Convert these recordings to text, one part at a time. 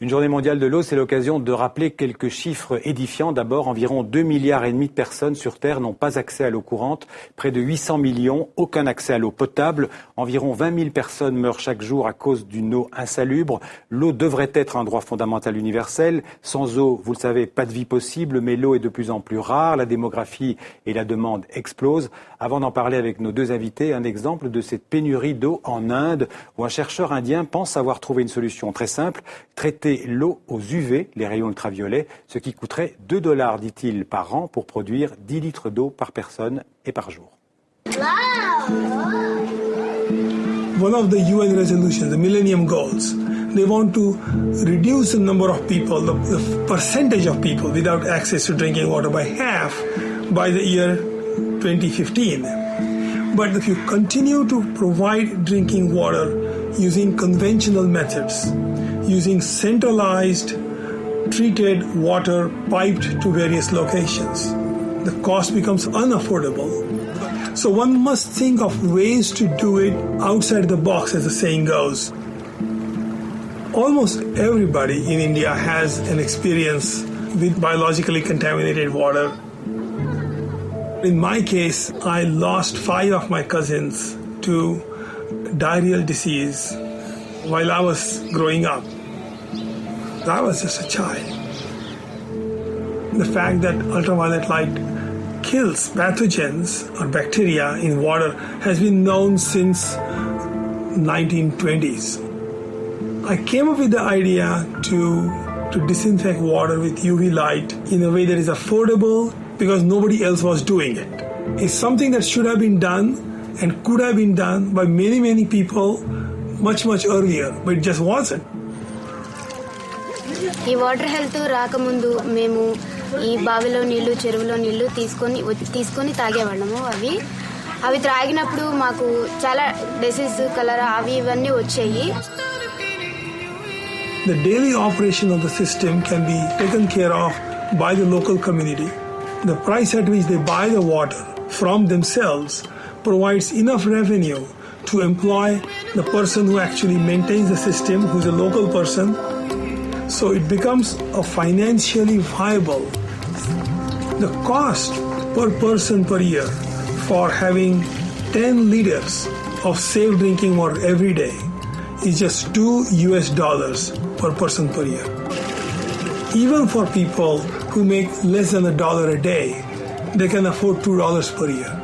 Une journée mondiale de l'eau, c'est l'occasion de rappeler quelques chiffres édifiants. D'abord, environ 2,5 milliards de personnes sur Terre n'ont pas accès à l'eau courante. Près de 800 millions, aucun accès à l'eau potable. Environ 20 000 personnes meurent chaque jour à cause d'une eau insalubre. L'eau devrait être un droit fondamental universel. Sans eau, vous le savez, pas de vie possible, mais l'eau est de plus en plus rare. La démographie et la demande explosent. Avant d'en parler avec nos deux invités, un exemple de cette pénurie d'eau en Inde, où un chercheur indien pense avoir trouvé une solution très simple, traiter l'eau aux UV, les rayons ultraviolets, ce qui coûterait $2, dit-il, par an pour produire 10 litres d'eau par personne et par jour. One of the UN resolutions, the Millennium Goals, they want to reduce the number of people, the percentage of people without access to drinking water by half by the year 2015. But if you continue to provide drinking water using conventional methods, using centralized treated water piped to various locations, the cost becomes unaffordable. So one must think of ways to do it outside the box, as the saying goes. Almost everybody in India has an experience with biologically contaminated water. In my case, I lost 5 of my cousins to diarrheal disease while I was growing up. I was just a child. The fact that ultraviolet light kills pathogens or bacteria in water has been known since 1920s. I came up with the idea to disinfect water with UV light in a way that is affordable because nobody else was doing it. It's something that should have been done and could have been done by many, many people much, much earlier, but it just wasn't. ఈ water health రాకముందు మేము ఈ బావిలో నీళ్లు చెరువులో నీళ్లు తీసుకొని తాగేవాళ్ళము. అవి త్రాగినప్పుడు మాకు చాలా డిసీజ్ కలరా అవి ఇవన్నీ వచ్చాయి. The daily operation of the system can be taken care of by the local community. The price at which they buy the water from themselves provides enough revenue to employ the person who actually maintains the system, who is a local person. So it becomes a financially viable. The cost per person per year for having 10 liters of safe drinking water every day is just $2 per person per year. Even for people who make less than $1 a day, they can afford $2 per year.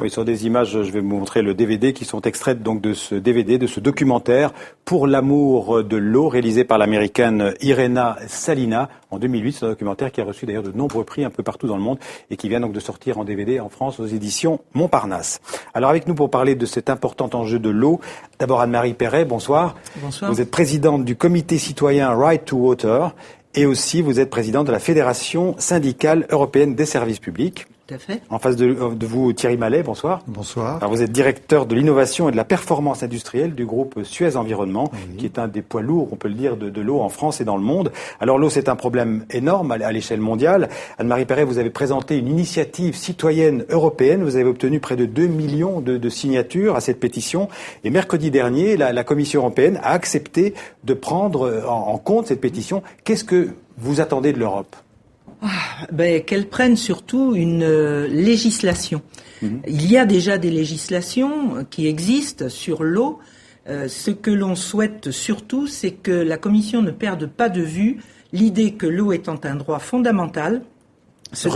Oui, sur des images, je vais vous montrer le DVD qui sont extraites donc de ce DVD, de ce documentaire Pour l'amour de l'eau, réalisé par l'américaine Irena Salina en 2008. C'est un documentaire qui a reçu d'ailleurs de nombreux prix un peu partout dans le monde et qui vient donc de sortir en DVD en France aux éditions Montparnasse. Alors avec nous pour parler de cet important enjeu de l'eau, d'abord Anne-Marie Perret, bonsoir. Bonsoir. Vous êtes présidente du comité citoyen Right to Water et aussi vous êtes présidente de la Fédération syndicale européenne des services publics. Tout à fait. En face de vous, Thierry Mallet, bonsoir. Bonsoir. Alors vous êtes directeur de l'innovation et de la performance industrielle du groupe Suez Environnement, oui, qui est un des poids lourds, on peut le dire, de l'eau en France et dans le monde. Alors l'eau, c'est un problème énorme à l'échelle mondiale. Anne-Marie Perret, vous avez présenté une initiative citoyenne européenne. Vous avez obtenu près de 2 millions de signatures à cette pétition. Et mercredi dernier, la Commission européenne a accepté de prendre en compte cette pétition. Qu'est-ce que vous attendez de l'Europe ? Qu'elle prenne surtout une législation. Il y a déjà des législations qui existent sur l'eau. Ce que l'on souhaite surtout, c'est que la Commission ne perde pas de vue l'idée que l'eau étant un droit fondamental.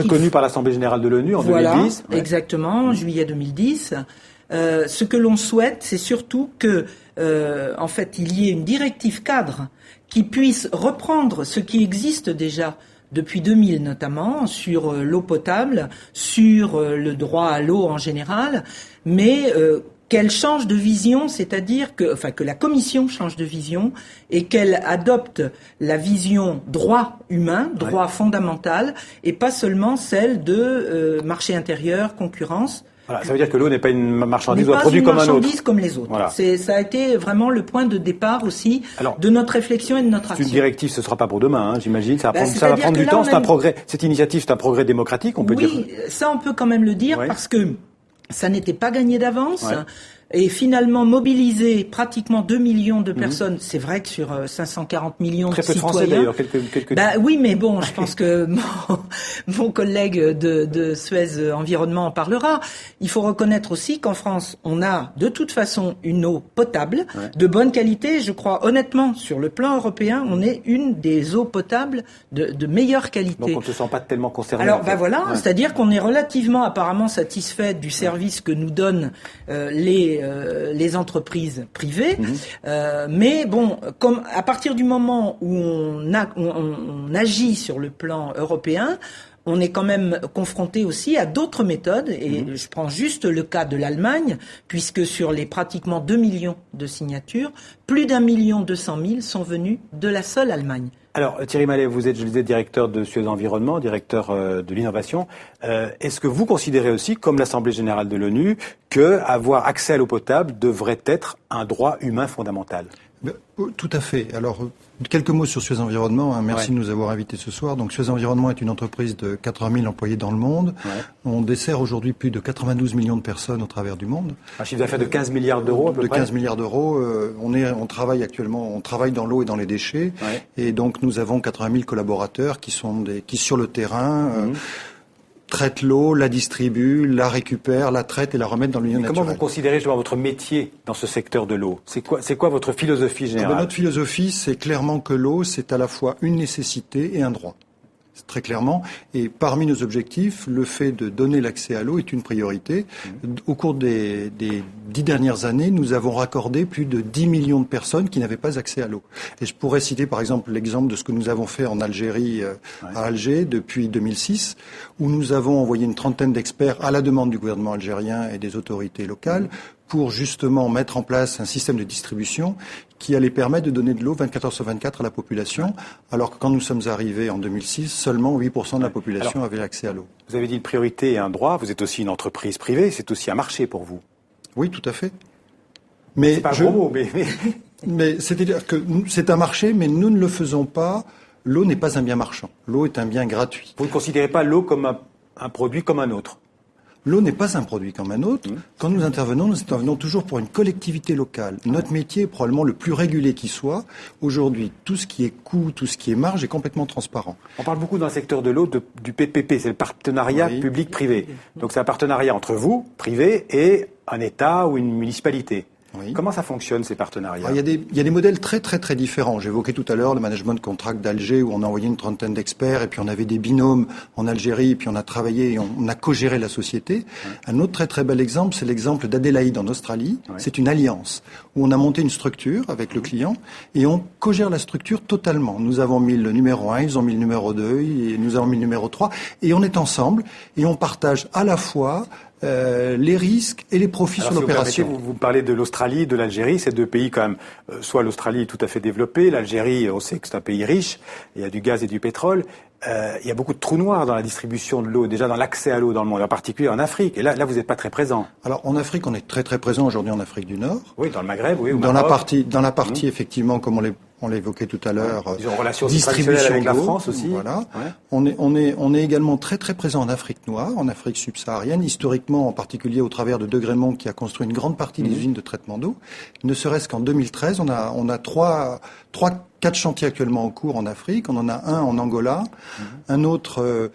Reconnu par l'Assemblée générale de l'ONU en 2010. Ouais. Exactement, juillet 2010. Ce que l'on souhaite, c'est surtout que, en fait, il y ait une directive cadre qui puisse reprendre ce qui existe déjà depuis 2000 notamment, sur l'eau potable, sur le droit à l'eau en général, mais qu'elle change de vision, c'est-à-dire que la Commission change de vision et qu'elle adopte la vision droit humain, droit fondamental, et pas seulement celle de marché intérieur, concurrence. Voilà, ça veut dire que l'eau n'est pas une marchandise ou un produit comme un autre. N'est pas une marchandise comme les autres. Voilà. Ça a été vraiment le point de départ aussi de notre réflexion et de notre action. C'est une directive, ce ne sera pas pour demain, j'imagine. Ça va prendre du temps, c'est un progrès. Cette initiative, c'est un progrès démocratique, on peut dire. Oui, ça on peut quand même le dire parce que ça n'était pas gagné d'avance. et finalement mobiliser pratiquement 2 millions de personnes, c'est vrai que sur 540 millions très de peu citoyens... Très peu de Français d'ailleurs, quelques... Bah, oui, mais bon, je pense que mon collègue de Suez Environnement en parlera. Il faut reconnaître aussi qu'en France, on a de toute façon une eau potable, de bonne qualité. Je crois honnêtement, sur le plan européen, on est une des eaux potables de meilleure qualité. Donc on ne se sent pas tellement concerné. Alors, voilà, c'est-à-dire qu'on est relativement apparemment satisfait du service que nous donnent les entreprises privées, mais bon, comme à partir du moment où on agit sur le plan européen, on est quand même confronté aussi à d'autres méthodes, et je prends juste le cas de l'Allemagne, puisque sur les pratiquement 2 millions de signatures, plus d'1,2 million sont venus de la seule Allemagne. Alors Thierry Mallet, vous êtes, je le disais, directeur de Suez Environnement, directeur de l'innovation. Est-ce que vous considérez aussi, comme l'Assemblée générale de l'ONU, que avoir accès à l'eau potable devrait être un droit humain fondamental ? Tout à fait. Alors, quelques mots sur Suez Environnement. Merci de nous avoir invités ce soir. Donc, Suez Environnement est une entreprise de 80 000 employés dans le monde. On dessert aujourd'hui plus de 92 millions de personnes au travers du monde. Un chiffre d'affaires de 15 milliards d'euros à peu près. De 15 milliards d'euros. On travaille actuellement, on travaille dans l'eau et dans les déchets. Et donc, nous avons 80 000 collaborateurs qui sur le terrain, traitent l'eau, la distribuent, la récupèrent, la traitent et la remettent dans le milieu naturel. Comment vous considérez justement votre métier dans ce secteur de l'eau ? C'est quoi votre philosophie générale ? Notre philosophie, c'est clairement que l'eau, c'est à la fois une nécessité et un droit. C'est très clairement. Et parmi nos objectifs, le fait de donner l'accès à l'eau est une priorité. Au cours des 10 dernières années, nous avons raccordé plus de 10 millions de personnes qui n'avaient pas accès à l'eau. Et je pourrais citer par exemple l'exemple de ce que nous avons fait en Algérie, à Alger, depuis 2006, où nous avons envoyé une trentaine d'experts à la demande du gouvernement algérien et des autorités locales pour justement mettre en place un système de distribution qui allait permettre de donner de l'eau 24 heures sur 24 à la population, alors que quand nous sommes arrivés en 2006, seulement 8% de la population avait accès à l'eau. Vous avez dit une priorité et un droit, vous êtes aussi une entreprise privée, c'est aussi un marché pour vous. Oui, tout à fait. Mais c'est pas un gros mot, mais c'est-à-dire que c'est un marché, mais nous ne le faisons pas. L'eau n'est pas un bien marchand. L'eau est un bien gratuit. Vous ne considérez pas l'eau comme un produit comme un autre ? L'eau n'est pas un produit comme un autre. Quand nous intervenons toujours pour une collectivité locale. Notre métier est probablement le plus régulé qui soit. Aujourd'hui, tout ce qui est coût, tout ce qui est marge est complètement transparent. On parle beaucoup dans le secteur de l'eau du PPP, c'est le partenariat public-privé. Donc c'est un partenariat entre vous, privé, et un État ou une municipalité. Comment ça fonctionne, ces partenariats ? Il y a des modèles très très très différents. J'évoquais tout à l'heure le management contract d'Alger où on a envoyé une trentaine d'experts et puis on avait des binômes en Algérie et puis on a travaillé et on a co-géré la société. Un autre très très bel exemple, c'est l'exemple d'Adélaïde en Australie. C'est une alliance où on a monté une structure avec le client et on co-gère la structure totalement. Nous avons mis le numéro 1, ils ont mis le numéro 2, et nous avons mis le numéro 3 et on est ensemble et on partage à la fois les risques et les profits sur l'opération. Vous parlez de l'Australie, de l'Algérie, ces deux pays quand même, soit l'Australie est tout à fait développée, l'Algérie, on sait que c'est un pays riche, il y a du gaz et du pétrole, il y a beaucoup de trous noirs dans la distribution de l'eau, déjà dans l'accès à l'eau dans le monde, en particulier en Afrique. Et là vous n'êtes pas très présent. Alors en Afrique, on est très très présent aujourd'hui en Afrique du Nord. Oui, dans le Maghreb, oui. Dans la partie effectivement, comme on l'évoquait tout à l'heure, distribution avec la France aussi. Voilà. On est également très très présent en Afrique noire, en Afrique subsaharienne, historiquement en particulier au travers de Degremont qui a construit une grande partie des usines de traitement d'eau. Ne serait-ce qu'en 2013, on a 4 chantiers actuellement en cours en Afrique. On en a un en Angola, un autre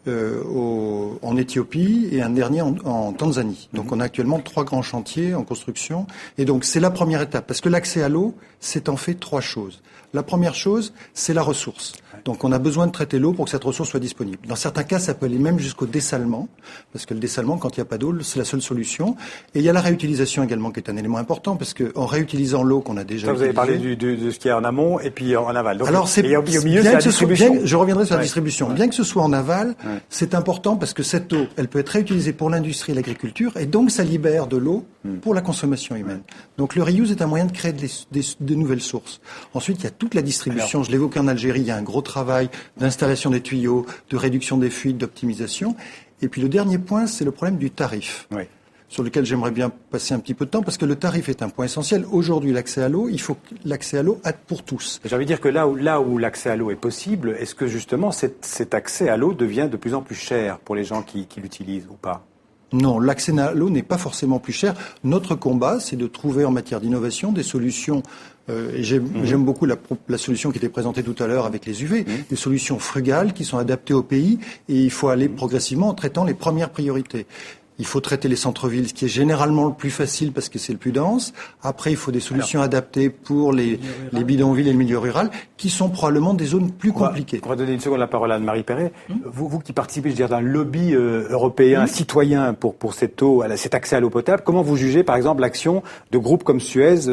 en Éthiopie et un dernier en Tanzanie. Donc on a actuellement 3 grands chantiers en construction. Et donc c'est la première étape, parce que l'accès à l'eau, c'est en fait 3 choses. La première chose, c'est la ressource. Donc on a besoin de traiter l'eau pour que cette ressource soit disponible. Dans certains cas, ça peut aller même jusqu'au dessalement, parce que le dessalement, quand il n'y a pas d'eau, c'est la seule solution. Et il y a la réutilisation également, qui est un élément important, parce qu'en réutilisant l'eau qu'on a déjà utilisée... Vous avez parlé de ce qu'il y a en amont et puis en aval. Donc, alors, et au milieu, c'est la distribution. Je reviendrai sur la distribution. Bien que ce soit en aval, c'est important parce que cette eau, elle peut être réutilisée pour l'industrie et l'agriculture, et donc ça libère de l'eau pour la consommation humaine. Donc le reuse est un moyen de créer de nouvelles sources. Ensuite, il y a toute la distribution. Alors, je l'évoquais en Algérie, il y a un gros travail d'installation des tuyaux, de réduction des fuites, d'optimisation. Et puis le dernier point, c'est le problème du tarif, sur lequel j'aimerais bien passer un petit peu de temps, parce que le tarif est un point essentiel. Aujourd'hui, l'accès à l'eau, il faut l'accès à l'eau pour tous. J'ai envie de dire que là où l'accès à l'eau est possible, est-ce que justement cet accès à l'eau devient de plus en plus cher pour les gens qui l'utilisent ou pas ? Non, l'accès à l'eau n'est pas forcément plus cher. Notre combat, c'est de trouver en matière d'innovation des solutions. Et j'aime beaucoup la solution qui était présentée tout à l'heure avec les UV, des solutions frugales qui sont adaptées au pays. Et il faut aller progressivement en traitant les premières priorités. Il faut traiter les centres-villes, ce qui est généralement le plus facile parce que c'est le plus dense. Après, il faut des solutions adaptées pour les bidonvilles et le milieu rural, qui sont probablement des zones plus compliquées. On va donner une seconde la parole à Anne-Marie Perret. Vous qui participez, je veux dire, d'un lobby européen, citoyen pour cette eau, cet accès à l'eau potable, comment vous jugez, par exemple, l'action de groupes comme Suez,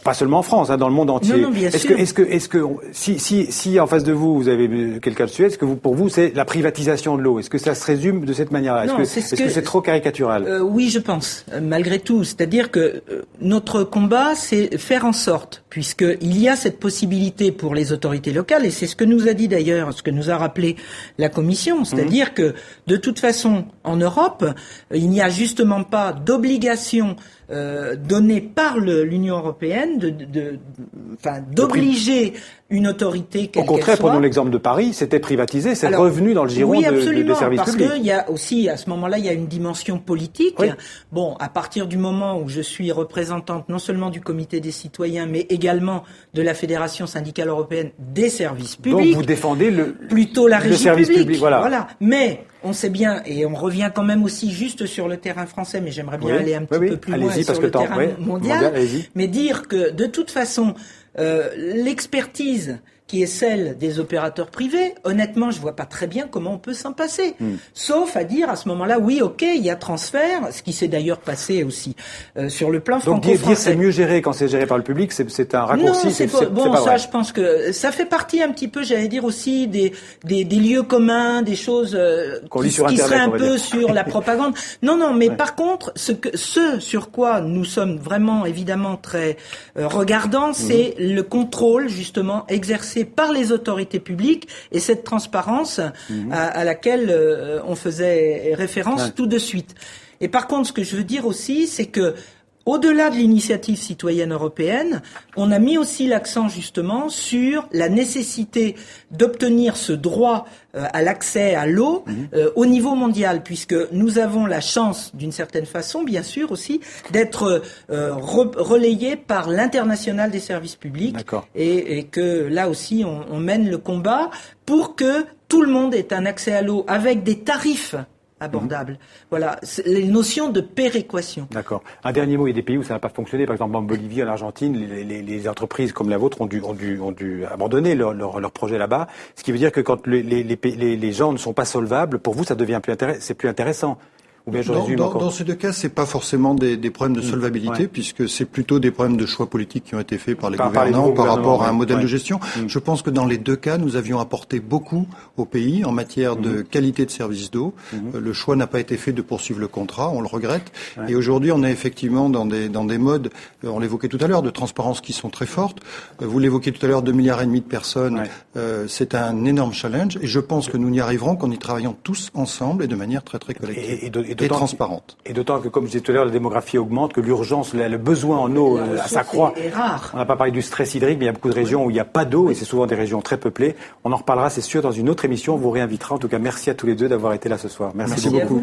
pas seulement en France, dans le monde entier? Non, bien sûr. Est-ce que si en face de vous avez quelqu'un de Suez, est-ce que pour vous c'est la privatisation de l'eau? Est-ce que ça se résume de cette manière-là? Est-ce que c'est trop caricatural? Oui, je pense, malgré tout. C'est-à-dire que notre combat, c'est faire en sorte, puisqu'il y a cette possibilité pour les autorités locales, et c'est ce que nous a dit d'ailleurs, ce que nous a rappelé la Commission, c'est-à-dire que de toute façon, en Europe, il n'y a justement pas d'obligation donnée par l'Union européenne d'obliger une autorité quelle Au contraire, qu'elle soit. prenons l'exemple de Paris, c'était privatisé, c'est revenu dans le giron des services publics. Parce qu'il y a aussi, à ce moment-là, il y a une dimension politique. Oui. Bon, à partir du moment où je suis représentante non seulement du Comité des citoyens, mais également de la Fédération syndicale européenne des services publics. Donc vous défendez plutôt la régie service publique. public, voilà. Mais on sait bien, et on revient quand même aussi juste sur le terrain français, mais j'aimerais bien aller un petit peu plus loin sur le terrain mondial, mais dire que de toute façon, l'expertise qui est celle des opérateurs privés, honnêtement, je vois pas très bien comment on peut s'en passer. Sauf à dire à ce moment-là, oui, ok, il y a transfert, ce qui s'est d'ailleurs passé aussi sur le plan franco-français. Donc dire c'est mieux géré quand c'est géré par le public, c'est un raccourci. Non, c'est pas ça, vrai. Je pense que ça fait partie un petit peu, j'allais dire aussi, des lieux communs, des choses qui seraient un peu sur la propagande. Non, mais par contre, ce sur quoi nous sommes vraiment évidemment très regardants, c'est le contrôle justement exercé par les autorités publiques et cette transparence à laquelle on faisait référence tout de suite. Et par contre, ce que je veux dire aussi, c'est que au-delà de l'initiative citoyenne européenne, on a mis aussi l'accent justement sur la nécessité d'obtenir ce droit à l'accès à l'eau au niveau mondial, puisque nous avons la chance, d'une certaine façon, bien sûr aussi, d'être relayés par l'international des services publics, et que là aussi on mène le combat pour que tout le monde ait un accès à l'eau avec des tarifs abordable. Voilà, les notions de péréquation. D'accord. Un dernier mot, il y a des pays où ça n'a pas fonctionné. Par exemple, en Bolivie, en Argentine, les entreprises comme la vôtre ont dû abandonner leur projet là-bas. Ce qui veut dire que quand les gens ne sont pas solvables, pour vous, ça devient c'est plus intéressant. Ou bien dans ces deux cas, c'est pas forcément des problèmes de solvabilité, puisque c'est plutôt des problèmes de choix politiques qui ont été faits par les gouvernants par rapport à un modèle de gestion. Je pense que dans les deux cas, nous avions apporté beaucoup au pays en matière de qualité de service d'eau. Le choix n'a pas été fait de poursuivre le contrat, on le regrette. Et aujourd'hui, on est effectivement dans des modes, on l'évoquait tout à l'heure, de transparence qui sont très fortes. Vous l'évoquiez tout à l'heure, 2,5 milliards de personnes. C'est un énorme challenge, et je pense que nous n'y arriverons qu'en y travaillant tous ensemble et de manière très très collective. Et transparente. Et d'autant que, comme je disais tout à l'heure, la démographie augmente, que l'urgence, le besoin en eau s'accroît. On n'a pas parlé du stress hydrique, mais il y a beaucoup de régions où il n'y a pas d'eau, et c'est souvent des régions très peuplées. On en reparlera, c'est sûr, dans une autre émission. On vous réinvitera. En tout cas, merci à tous les deux d'avoir été là ce soir. Merci beaucoup.